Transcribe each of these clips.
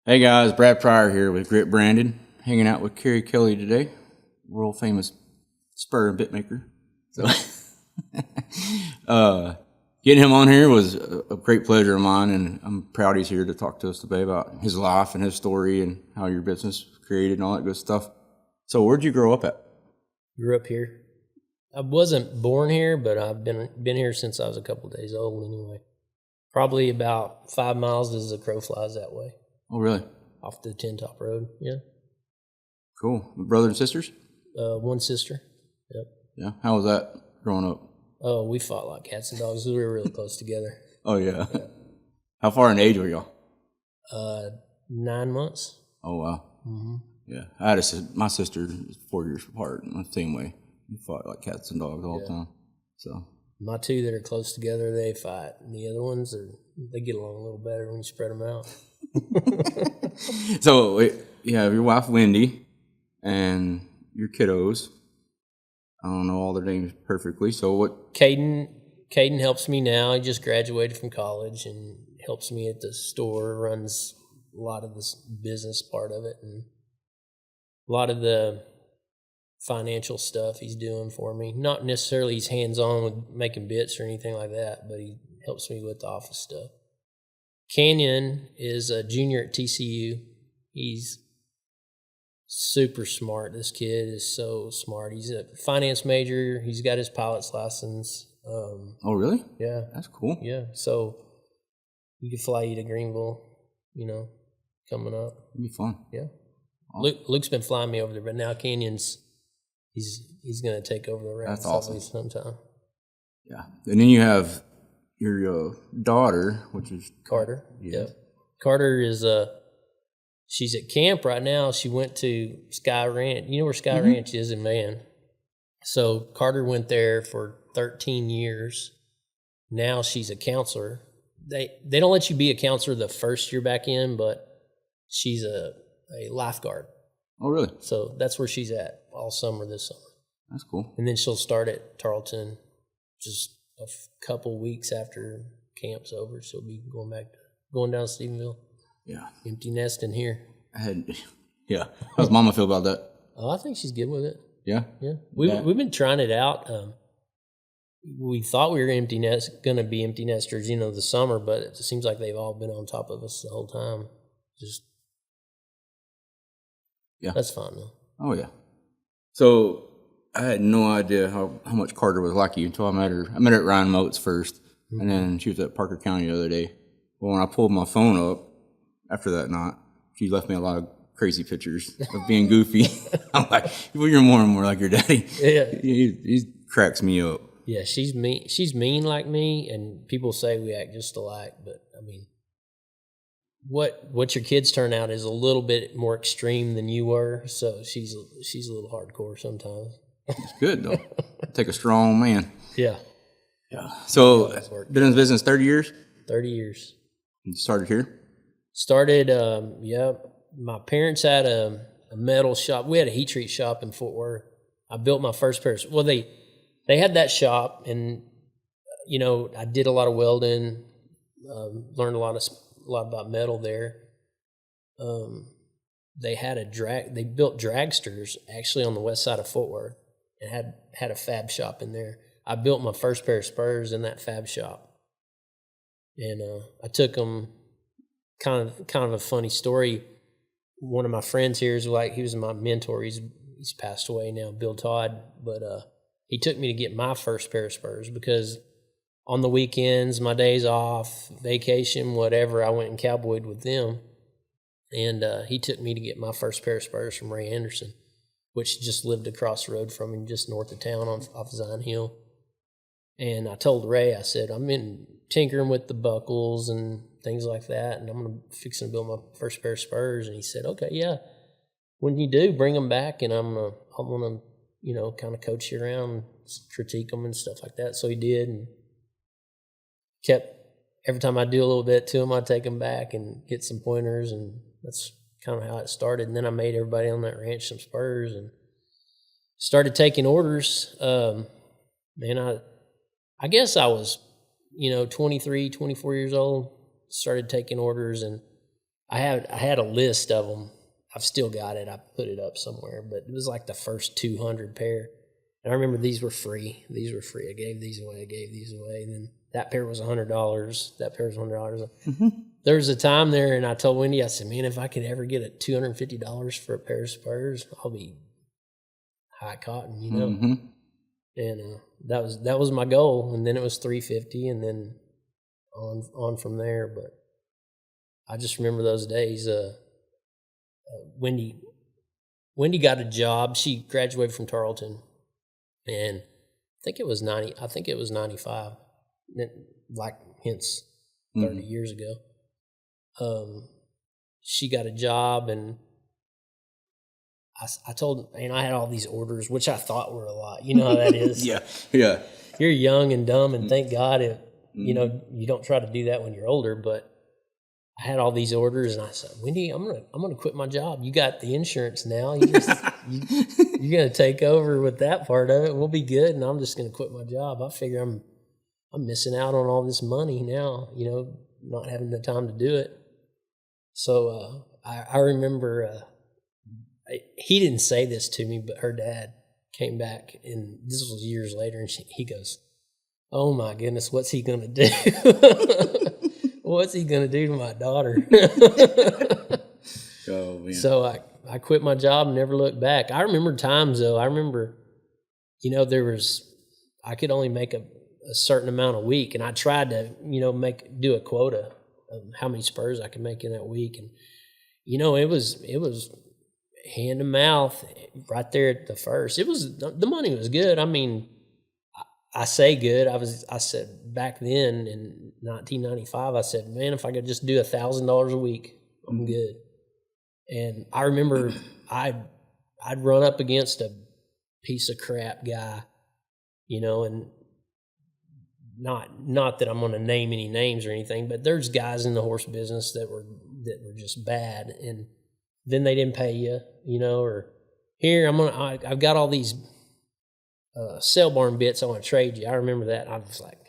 Hey guys, Brad Pryor here with Grit Branded, hanging out with Kerry Kelley today, world famous spur and bit maker. So, getting him on here was a great pleasure of mine, and I'm proud he's here to talk to us today about his life and his story and how your business was created and all that good stuff. So, where'd you grow up at? Grew up here. I wasn't born here, but I've been here since I was a couple of days old anyway. Probably about 5 miles as the crow flies that way. Oh, really? Off the Tin Top Road, yeah. Cool. Brothers and sisters? One sister, yep. Yeah. How was that growing up? Oh, we fought like cats and dogs. We were really close together. Oh, yeah. How far in age were y'all? 9 months. Oh, wow. Mm-hmm. Yeah. I had my sister is 4 years apart, the same way. We fought like cats and dogs all the time. So my two that are close together, they fight. And the other ones, they get along a little better when you spread them out. So, you have your wife, Wendy, and your kiddos. I don't know all their names perfectly. So what? Caden helps me now. He just graduated from college and helps me at the store, runs a lot of this business part of it, and a lot of the financial stuff he's doing for me. Not necessarily he's hands-on with making bits or anything like that, but he helps me with the office stuff. Canyon is a junior at TCU. He's super smart. This kid is so smart. He's a finance major. He's got his pilot's license. Oh, really? Yeah. That's cool. Yeah. So we could fly you to Greenville, coming up. It'd be fun. Yeah. Awesome. Luke's been flying me over there, but now Canyon's he's going to take over the reins. That's awesome. Sometime. Yeah. And then you have your daughter, which is Carter. Yes. Yeah. Carter is she's at camp right now. She went to Sky Ranch. You know where Sky Ranch is in Van. So Carter went there for 13 years. Now she's a counselor. They don't let you be a counselor the first year back in, but she's a lifeguard. Oh, really? So that's where she's at all summer this summer. That's cool. And then she'll start at Tarleton just a couple weeks after camp's over. She'll be going down to Stephenville. Yeah. Empty nesting here. Yeah. How's Mama feel about that? Oh, I think she's good with it. Yeah? Yeah. We've been trying it out. We thought we were going to be empty nesters, the summer, but it seems like they've all been on top of us the whole time. Yeah. That's fun, though. Oh, yeah. So I had no idea how much Carter was like you until I met her. I met her at Ryan Moats first, and then she was at Parker County the other day. Well, when I pulled my phone up after that night, she left me a lot of crazy pictures of being goofy. I'm like, well, you're more and more like your daddy. Yeah. He cracks me up. Yeah, she's mean. She's mean like me, and people say we act just alike. But I mean, what your kids turn out is a little bit more extreme than you were. So she's a little hardcore sometimes. It's good though. Take a strong man. Yeah. Yeah. So been in business 30 years. 30 years. You started here. Started. My parents had a metal shop. We had a heat treat shop in Fort Worth. I built my first pair. Well, they had that shop, and I did a lot of welding. Learned a lot about metal there. They had They built dragsters actually on the west side of Fort Worth, and had a fab shop in there. I built my first pair of spurs in that fab shop, and I took them. Kind of a funny story. One of my friends here is he was my mentor. He's passed away now, Bill Todd, but he took me to get my first pair of spurs because on the weekends, my days off, vacation, whatever, I went and cowboyed with them. And he took me to get my first pair of spurs from Ray Anderson, which just lived across the road from him, just north of town off Zion Hill. And I told Ray, I said, I'm in tinkering with the buckles and things like that, and I'm fixing to build my first pair of spurs. And he said, okay, yeah. When you do, bring them back, and I'm gonna kind of coach you around, critique them and stuff like that. So he did, and kept, every time I do a little bit to him, I'd take them back and get some pointers, and that's kind of how it started. And then I made everybody on that ranch some spurs and started taking orders. I guess I was, 23, 24 years old, started taking orders, and I had a list of them. I've still got it. I put it up somewhere, but it was like the first 200 pair. And I remember these were free. These were free. I gave these away. And then that pair was $100. That pair was $100. Mm-hmm. There was a time there, and I told Wendy, I said, man, if I could ever get a $250 for a pair of Spurs, I'll be high cotton, you know? Mm-hmm. And that was my goal. And then it was $350, and then on from there. But I just remember those days. Wendy got a job. She graduated from Tarleton, and I think it was 95, like hence 30 years ago. She got a job, and I told, and I had all these orders, which I thought were a lot. You know how that is. Yeah. You're young and dumb, and thank God you know, you don't try to do that when you're older. But I had all these orders, and I said, Wendy, I'm gonna quit my job. You got the insurance now. You're gonna take over with that part of it. We'll be good, and I'm just gonna quit my job. I figure I'm missing out on all this money now. You know, not having the time to do it. So I remember he didn't say this to me, but her dad came back, and this was years later, and he goes, "Oh my goodness, what's he gonna do? What's he gonna do to my daughter?" Oh man! So I quit my job and never looked back. I remember times though. I remember, you know, I could only make a certain amount a week, and I tried to, you know, do a quota of how many Spurs I could make in that week, and you know, it was hand to mouth right there at the first. The money was good. I mean, I say good. I said back then in 1995, I said, man, if I could just do $1,000 a week, I'm good. And I remember I'd run up against a piece of crap guy, you know, and not that I'm going to name any names or anything, but there's guys in the horse business that were just bad, and then they didn't pay you, you know, or here I've got all these sale barn bits I want to trade you. I remember that. I was like,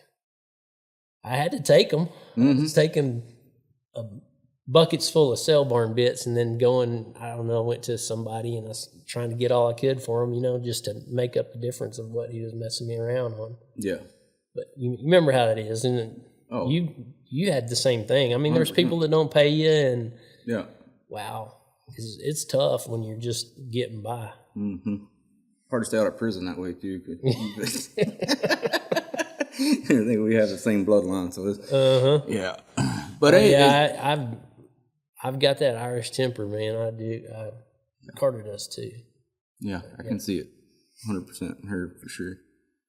I had to take them. I was taking buckets full of sale barn bits, and then went to somebody, and I was trying to get all I could for him, you know, just to make up the difference of what he was messing me around on. Yeah. But you remember how that is, and you had the same thing. I mean, there's people that don't pay you, and wow, it's tough when you're just getting by. Mm-hmm. Hard to stay out of prison that way too. I think we have the same bloodline, so it's yeah. But I've got that Irish temper, man. I do. Carter does too. Yeah, I can see it, 100% her for sure.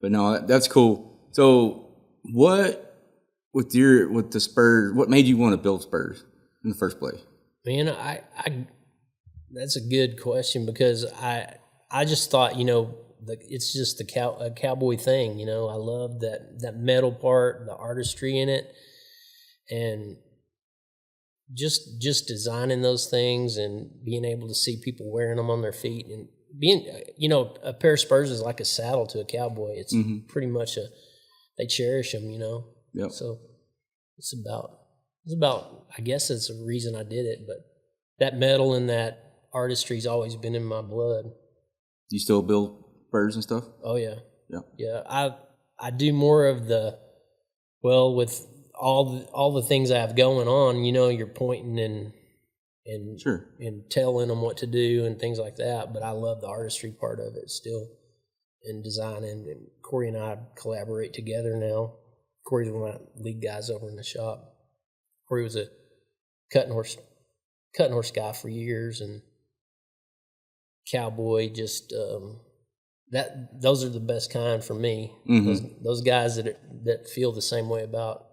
But no, that's cool. So, what with the Spurs? What made you want to build Spurs in the first place? Man, I that's a good question, because I just thought, you know, it's just a cowboy thing, you know. I love that metal part, the artistry in it, and just designing those things and being able to see people wearing them on their feet, and being, you know, a pair of Spurs is like a saddle to a cowboy. It's pretty much they cherish them, you know. Yep. So it's about, I guess that's the reason I did it, but that metal and that artistry's always been in my blood. Do you still build Spurs and stuff? Oh yeah. Yeah. I do more of with all the things I have going on, you know, you're pointing and sure, and telling them what to do and things like that. But I love the artistry part of it still, and designing. And Corey and I collaborate together now. Corey's one of my lead guys over in the shop. Corey was a cutting horse guy for years, and Cowboy, just those are the best kind for me. Those guys that feel the same way about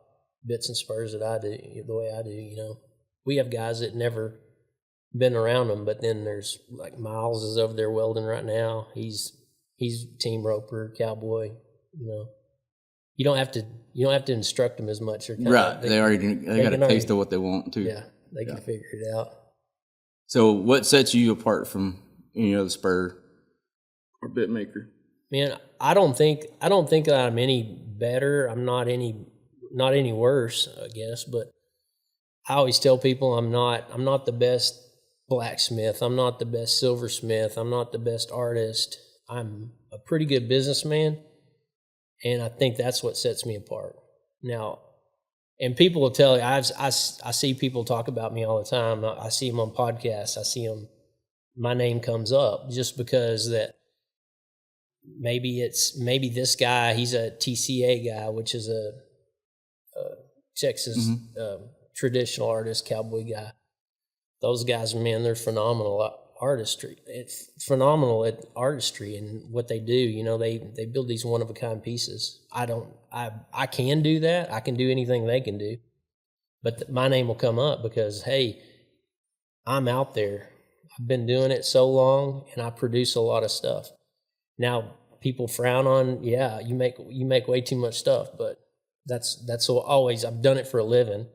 bits and Spurs that I do, the way I do, you know. We have guys that never been around them, but then there's like Miles is over there welding right now. He's team roper, Cowboy, you know. You don't have to instruct them as much. Right. They got a taste of what they want too. Yeah, they can figure it out. So what sets you apart from any other spur or bit maker? Man, I don't think that I'm any better. I'm not any worse, I guess, but I always tell people I'm not the best blacksmith. I'm not the best silversmith. I'm not the best artist. I'm a pretty good businessman, and I think that's what sets me apart. Now, and people will tell you, I see people talk about me all the time. I see them on podcasts. I see them, my name comes up just because that maybe this guy, he's a TCA guy, which is a Texas traditional artist, cowboy guy. Those guys, man, they're phenomenal at artistry. It's phenomenal at artistry and what they do. You know, they build these one of a kind pieces. I can do that. I can do anything they can do, but my name will come up because, hey, I'm out there. I've been doing it so long, and I produce a lot of stuff. Now, people frown on, yeah, you make way too much stuff, but that's always, I've done it for a living.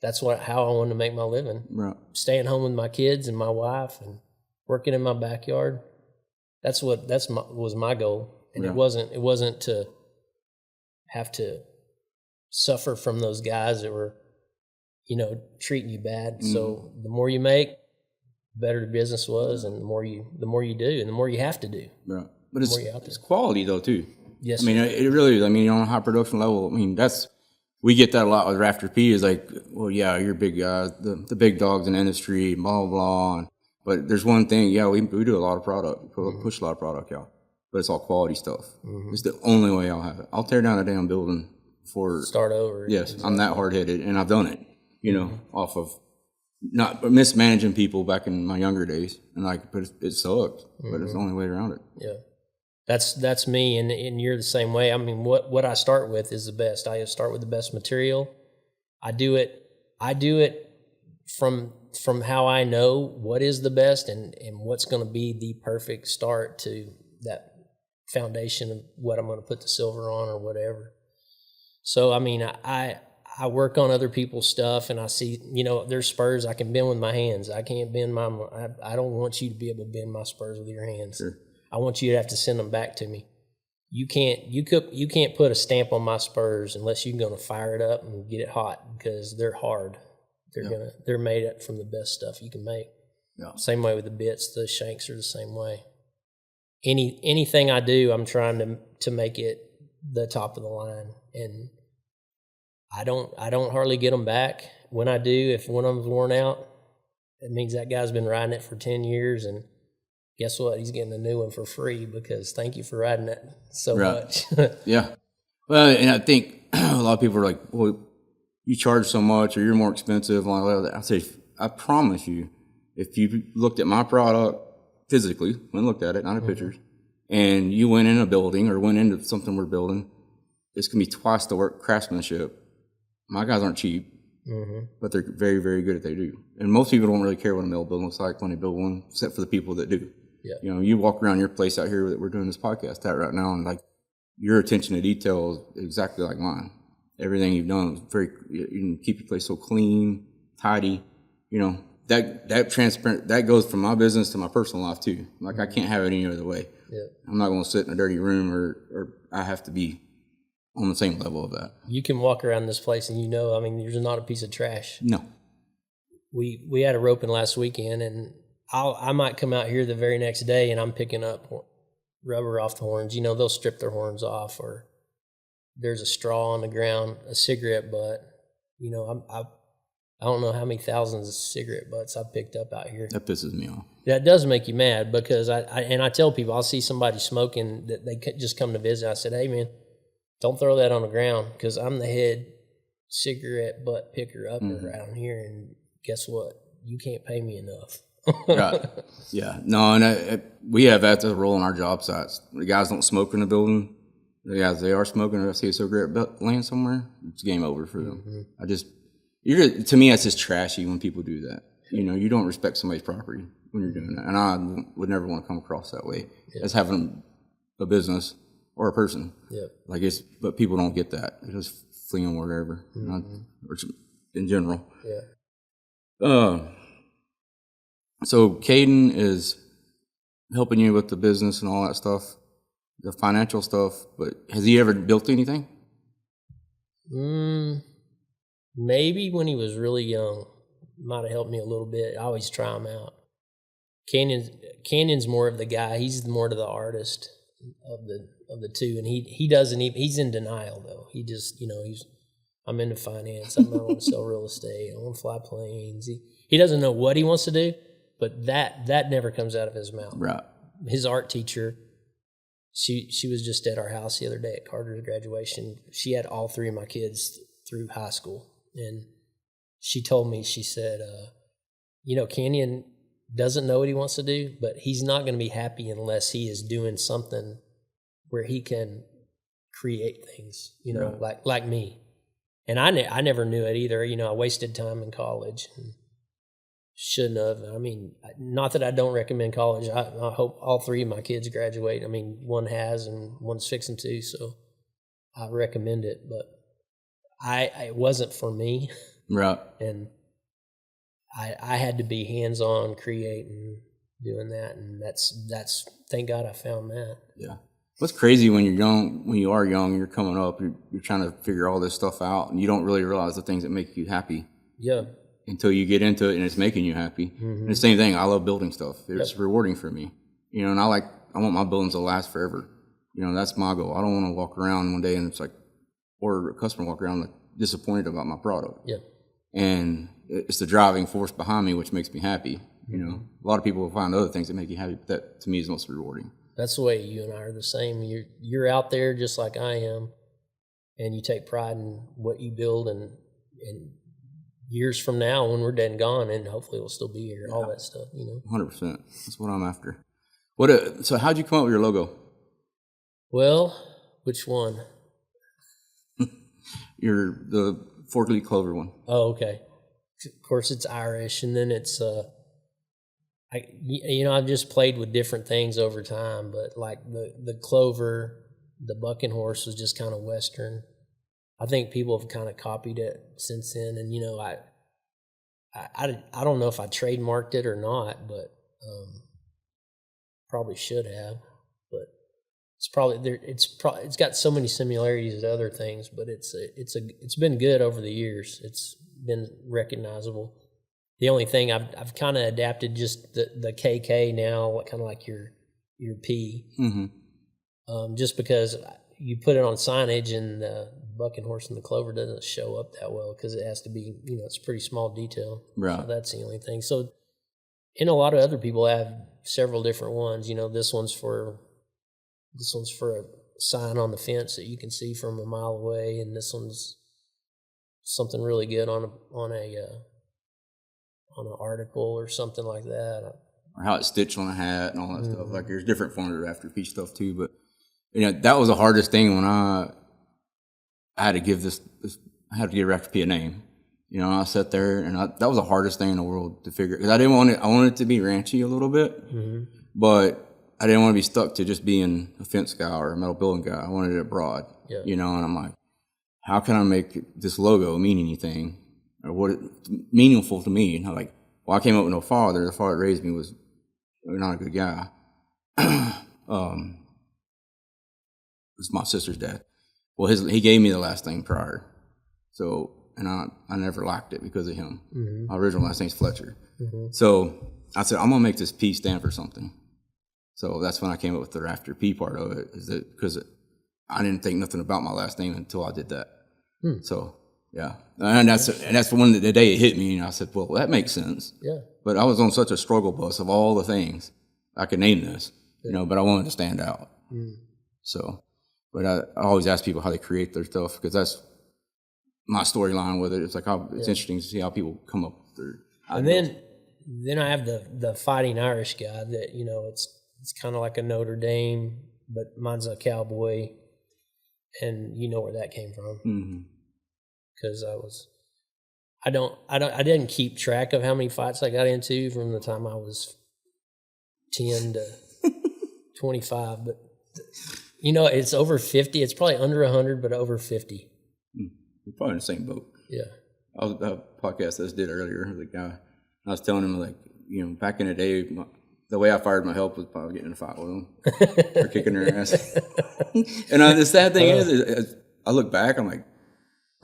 That's how I wanted to make my living. Right. Staying home with my kids and my wife and working in my backyard. Was my goal. And it wasn't to have to suffer from those guys that were, you know, treating you bad. So the more you make, the better the business was, and the more you do, and the more you have to do. Right. But it's quality though too. Yes. I mean, it really is. I mean, on a high production level, I mean, we get that a lot with Rafter P. Is like, well, yeah, you're big guys, the big dogs in the industry, blah, blah, blah. But there's one thing, yeah, we do a lot of product, push a lot of product out, but it's all quality stuff. It's the only way I'll have it. I'll tear down a damn building for start over. Yes, exactly. I'm that hard-headed, and I've done it, you know, off of not mismanaging people back in my younger days, and but it sucked, but it's the only way around it. Yeah. That's me, and you're the same way. I mean, what I start with is the best. I start with the best material. I do it from how I know what is the best and what's going to be the perfect start to that foundation of what I'm going to put the silver on or whatever. So, I mean, I work on other people's stuff, and I see, you know, there's spurs I can bend with my hands. I can't bend I don't want you to be able to bend my spurs with your hands. Sure. I want you to have to send them back to me. You can't put a stamp on my spurs unless you're going to fire it up and get it hot, because they're hard. They're made up from the best stuff you can make. Yeah. Same way with the bits. The shanks are the same way. Anything I do, I'm trying to make it the top of the line, and I don't hardly get them back. When I do, if one of them's worn out, it means that guy's been riding it for 10 years, and guess what? He's getting a new one for free, because thank you for riding it so much. Yeah. Well, and I think a lot of people are like, well, you charge so much, or you're more expensive. I say, I promise you, if you looked at my product physically, when looked at it, not in pictures, and you went in a building or went into something we're building, it's going to be twice the work craftsmanship. My guys aren't cheap, but they're very, very good at what they do. And most people don't really care what a mill building looks like when they build one, except for the people that do. Yeah. You know, you walk around your place out here that we're doing this podcast at right now, and like your attention to detail is exactly like mine. Everything you've done is you can keep your place so clean, tidy. You know, that transparent, that goes from my business to my personal life too. Like I can't have it any other way. Yeah. I'm not going to sit in a dirty room, or I have to be on the same level of that. You can walk around this place and I mean, there's not a piece of trash. No. We had a roping last weekend, and I might come out here the very next day and I'm picking up rubber off the horns. You know, they'll strip their horns off, or there's a straw on the ground, a cigarette butt. You know, I don't know how many thousands of cigarette butts I've picked up out here. That pisses me off. That does make you mad, because I tell people, I'll see somebody smoking that they just come to visit. I said, hey man, don't throw that on the ground, because I'm the head cigarette butt picker up around here, and guess what? You can't pay me enough. Right. Yeah. No, and we have that as a rule on our job sites. The guys don't smoke in the building. The guys, they are smoking, or I see a cigarette butt laying somewhere, it's game over for them. To me, that's just trashy when people do that. You know, you don't respect somebody's property when you're doing that. And I would never want to come across that way as having a business or a person. Yeah. But people don't get that. They just flee them wherever, or in general. Yeah. So Caden is helping you with the business and all that stuff, the financial stuff, but has he ever built anything? maybe when he was really young, might have helped me a little bit. I always try him out. Canyon's more of the guy. He's more to the artist of the two, and he doesn't even. He's in denial though. He just I'm into finance. I want to sell real estate. I want to fly planes. He doesn't know what he wants to do, but that never comes out of his mouth. Right. His art teacher, she was just at our house the other day at Carter's graduation. She had all three of my kids through high school, and she told me, she said, Canyon doesn't know what he wants to do, but he's not going to be happy unless he is doing something where he can create things, right. like me. And I never knew it either. I wasted time in college. And shouldn't have. I mean, not that I don't recommend college. I hope all three of my kids graduate. I mean, one has and one's fixing to, so I recommend it. But it wasn't for me. Right. And I had to be hands-on, creating, doing that, and that's thank God I found that. Yeah. What's crazy when you are young, you're coming up, you're trying to figure all this stuff out, and you don't really realize the things that make you happy. Yeah. Until you get into it and it's making you happy. Mm-hmm. And the same thing, I love building stuff. It's rewarding for me. And I want my buildings to last forever. That's my goal. I don't want to walk around one day and it's like, or a customer walk around like disappointed about my product. Yeah. And it's the driving force behind me which makes me happy. A lot of people will find other things that make you happy, but that to me is most rewarding. That's the way you and I are the same. You're out there just like I am, and you take pride in what you build, and years from now when we're dead and gone, and hopefully we'll still be here, all that stuff, 100%. That's what I'm after. So how'd you come up with your logo? Well, which one? The four-leaf clover one. Oh, okay. Of course, it's Irish, and then it's I've just played with different things over time, but like the clover, the bucking horse was just kind of Western. I think people have kind of copied it since then, and I don't know if I trademarked it or not, but probably should have. But it's got so many similarities to other things, but it's been good over the years. It's been recognizable. The only thing I've kind of adapted just the KK now, kind of like your P, just because you put it on signage and the bucking horse and the clover doesn't show up that well because it has to be, it's a pretty small detail. Right. So that's the only thing. So, and a lot of other people have several different ones. This one's for a sign on the fence that you can see from a mile away, and this one's something really good on an article or something like that. Or how it's stitched on a hat and all that stuff. Like there's different forms of afterpiece stuff too, but that was the hardest thing when I had to give I had to give Afterpie a name. I sat there and that was the hardest thing in the world to figure, because I wanted it to be ranchy a little bit, but I didn't want to be stuck to just being a fence guy or a metal building guy. I wanted it broad, and I'm like, how can I make this logo mean anything or what meaningful to me? And I'm like, I came up with no father. The father that raised me was not a good guy. It was my sister's dad. Well, he gave me the last name Pryor. So, and I never liked it because of him. My original last name's Fletcher. So I said, I'm going to make this P stand for something. So that's when I came up with the Afterpie part of it, is that because I didn't think nothing about my last name until I did that. So, yeah. And that's when the day it hit me, and I said, well, that makes sense. Yeah. But I was on such a struggle bus of all the things I could name this, but I wanted to stand out. So, but I always ask people how they create their stuff, because that's my storyline with it. It's like it's interesting to see how people come up with their ideas. And then I have the Fighting Irish guy that, it's kind of like a Notre Dame, but mine's a Cowboy, and you know where that came from. Because I didn't keep track of how many fights I got into from the time I was 10 to 25, but it's over 50. It's probably under 100, but over 50. We're probably in the same boat. Yeah. I was a podcast that I did earlier, the guy, I was telling him, like, back in the day, the way I fired my help was probably getting in a fight with them or kicking their ass. And the sad thing is I look back, I'm like,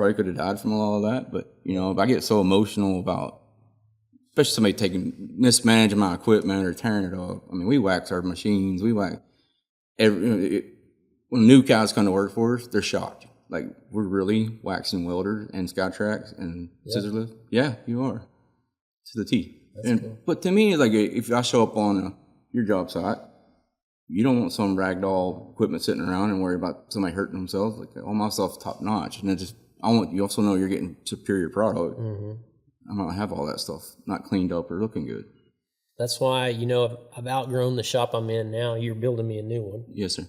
probably could have died from a lot of that. But, you know, I get so emotional about, especially somebody mismanaging my equipment or tearing it off. I mean, we wax our machines. We wax when new guys come to work for us, they're shocked. Like, we're really waxing welders and Skytrax and scissor lifts. Yeah, you are. To the T. Cool. But to me, like, if I show up on your job site, you don't want some ragdoll equipment sitting around and worry about somebody hurting themselves. Like, all my stuff's top notch. And I want you also know you're getting superior product. Mm-hmm. I'm not gonna have all that stuff not cleaned up or looking good. That's why, you know, I've outgrown the shop I'm in now. You're building me a new one. Yes, sir.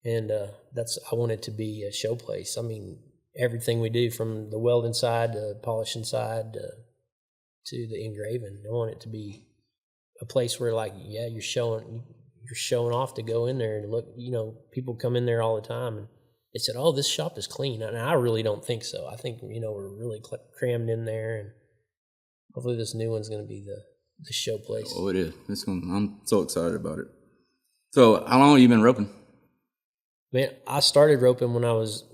And I want it to be a show place. I mean, everything we do, from the welding side to polishing side to the engraving, I want it to be a place where, like, yeah, you're showing off to go in there and look. You know, people come in there all the time and they said, "Oh, this shop is clean," and I really don't think so. I think, you know, we're really crammed in there, and hopefully this new one's going to be the show place. Oh, it is. I'm so excited about it. So, how long have you been roping? Man, I started roping when I was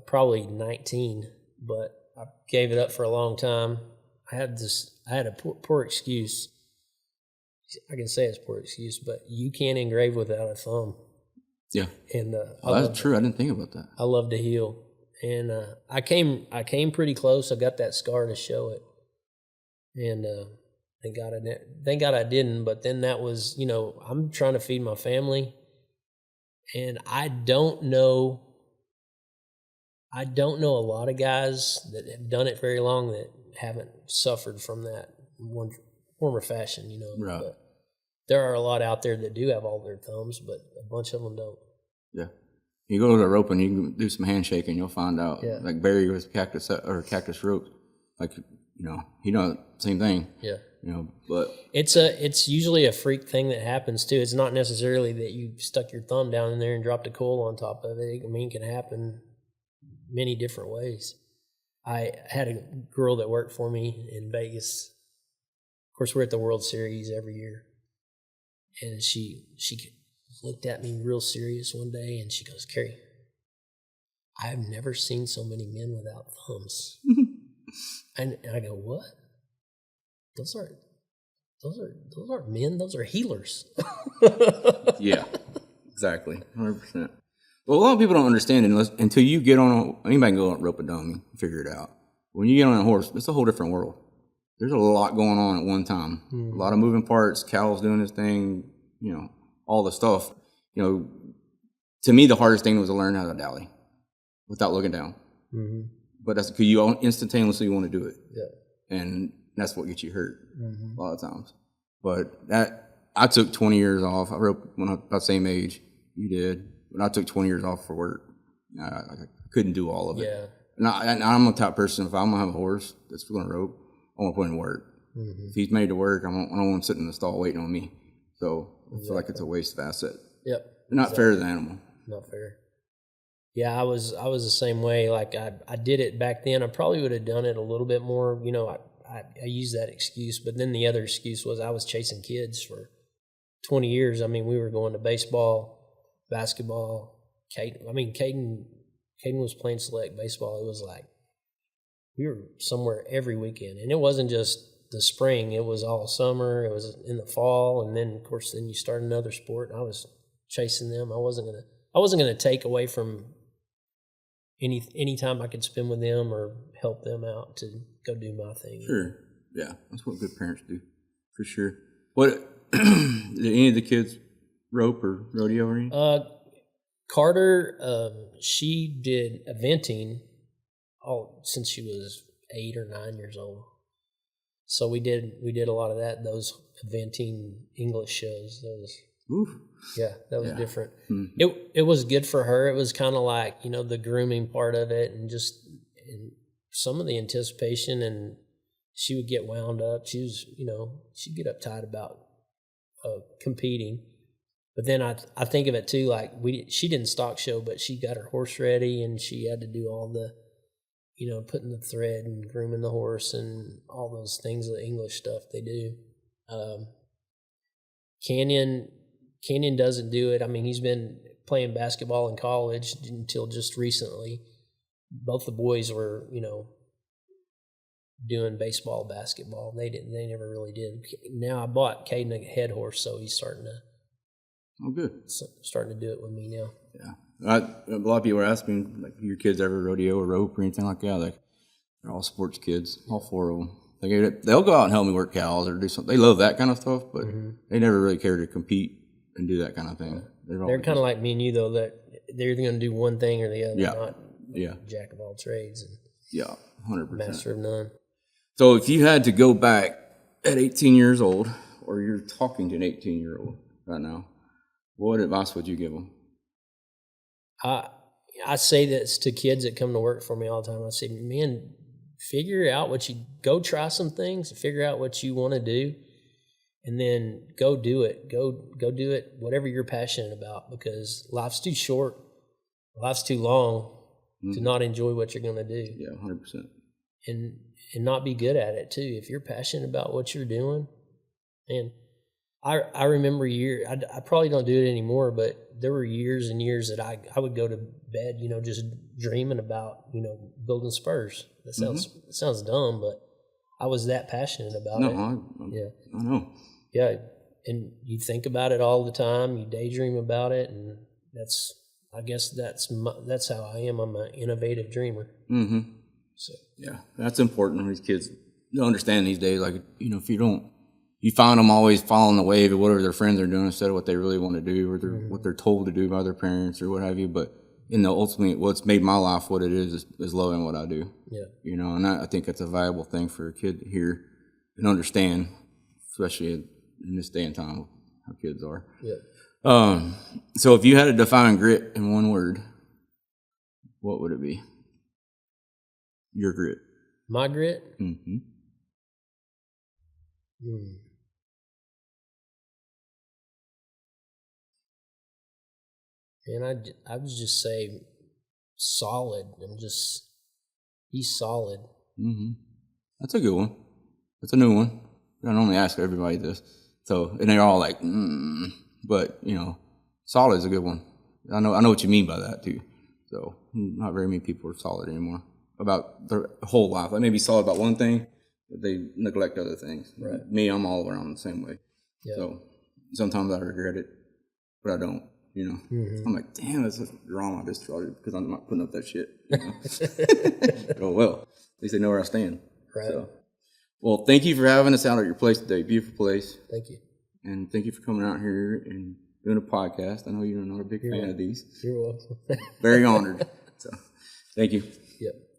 probably 19, but I gave it up for a long time. I had a poor excuse. I can say it's a poor excuse, but you can't engrave without a thumb. Yeah. And that's true. I didn't think about that. I love to heal. And I came pretty close. I got that scar to show it. And thank God I didn't. But then that was, you know, I'm trying to feed my family. And I don't know a lot of guys that have done it very long that haven't suffered from that in one form or fashion, you know. Right. But there are a lot out there that do have all their thumbs, but a bunch of them don't. Yeah. You go to the roping, you can do some handshaking, you'll find out. Yeah. Like Barry with cactus rope, like, you know, he does the same thing. Yeah. You know, but it's usually a freak thing that happens too. It's not necessarily that you stuck your thumb down in there and dropped a coil on top of it. I mean, it can happen many different ways. I had a girl that worked for me in Vegas. Of course, we're at the World Series every year, and she looked at me real serious one day, and she goes, "Kerry, I've never seen so many men without thumbs." And I go, "What? Those aren't men. Those are healers." Yeah, exactly, 100%. Well, a lot of people don't understand until you get on anybody can go on rope a dummy, figure it out. When you get on a horse, it's a whole different world. There's a lot going on at one time. A lot of moving parts. Cal's doing his thing. You know, all the stuff. You know, to me, the hardest thing was to learn how to dally without looking down. Mm-hmm. But that's because you instantaneously want to do it. Yeah. And that's what gets you hurt a lot of times. But I took 20 years off. I roped when I was about the same age you did. But I took 20 years off for work. I couldn't do all of it. Yeah. And I'm the type of person, if I'm going to have a horse that's going to rope, I want to put in work. Mm-hmm. If he's made to work, I don't want him sitting in the stall waiting on me. So I feel like it's a waste of asset. Yep. Not fair to the animal. Not fair. Yeah, I was the same way. Like I did it back then. I probably would have done it a little bit more. You know, I used that excuse, but then the other excuse was I was chasing kids for 20 years. I mean, we were going to baseball, basketball. Caden was playing select baseball. It was like we were somewhere every weekend, and it wasn't just the spring. It was all summer. It was in the fall, and then of course, then you start another sport. And I was chasing them. I wasn't gonna take away from any time I could spend with them or help them out to go do my thing. Sure. Yeah, that's what good parents do, for sure. What did any of the kids rope or rodeo or anything? Carter, she did eventing since she was 8 or 9 years old. So we did a lot of that. Those eventing English shows. Oof. Yeah, that was different. Mm-hmm. It was good for her. It was kind of like, you know, the grooming part of it, and some of the anticipation. And she would get wound up. She was, you know, she'd get uptight about competing. But then I think of it too, like she didn't stock show, but she got her horse ready, and she had to do all the, you know, putting the thread and grooming the horse and all those things, the English stuff they do. Canyon doesn't do it. I mean, he's been playing basketball in college until just recently. both the boys were, doing baseball, basketball. They never really did. Now I bought Caden a head horse, so he's starting to do it with me now. Yeah. A lot of people are asking, like, your kids ever rodeo or rope or anything like that? Like, they're all sports kids, all four of them. They'll go out and help me work cows or do something. They love that kind of stuff, but they never really care to compete and do that kind of thing. They're kind of like me and you, though, that they're either going to do one thing or the other, not jack of all trades and 100%. master of none. So if you had to go back at 18 years old, or you're talking to an 18-year-old right now, what advice would you give them? I say this to kids that come to work for me all the time. I say, man, figure out go try some things, figure out what you want to do, and then go do it. Go do it, whatever you're passionate about, because life's too short, life's too long to not enjoy what you're going to do. Yeah, 100%. And not be good at it too. If you're passionate about what you're doing, and I remember I probably don't do it anymore, but there were years and years that I would go to bed, just dreaming about, building spurs. That sounds dumb, but I was that passionate about it. I know. Yeah, and you think about it all the time. You daydream about it, and I guess that's how I am. I'm an innovative dreamer. Mm-hmm. So yeah, that's important for these kids to understand these days. Like, if you find them always following the wave of whatever their friends are doing instead of what they really want to do, or what they're told to do by their parents or what have you. But ultimately, what's made my life what it is loving what I do. Yeah, and I think that's a valuable thing for a kid to hear and understand, especially in this day and time, how kids are. Yeah. So if you had to define grit in one word, what would it be? Your grit. My grit? Mm-hmm. And I would just say solid. Be solid. Mm-hmm. That's a good one. That's a new one. I don't normally ask everybody this. So, and they're all like, but solid is a good one. I know what you mean by that too. So, not very many people are solid anymore about their whole life. They may be solid about one thing, but they neglect other things. Right. Me, I'm all around the same way. Yeah. So, sometimes I regret it, but I don't. I'm like, damn, that's just drama this trouble because I'm not putting up that shit. Oh well, at least they know where I stand. Right. So, well, thank you for having us out at your place today. Beautiful place. Thank you. And thank you for coming out here and doing a podcast. I know you're not a big fan of these. You're welcome. Very honored. So, thank you. Yep.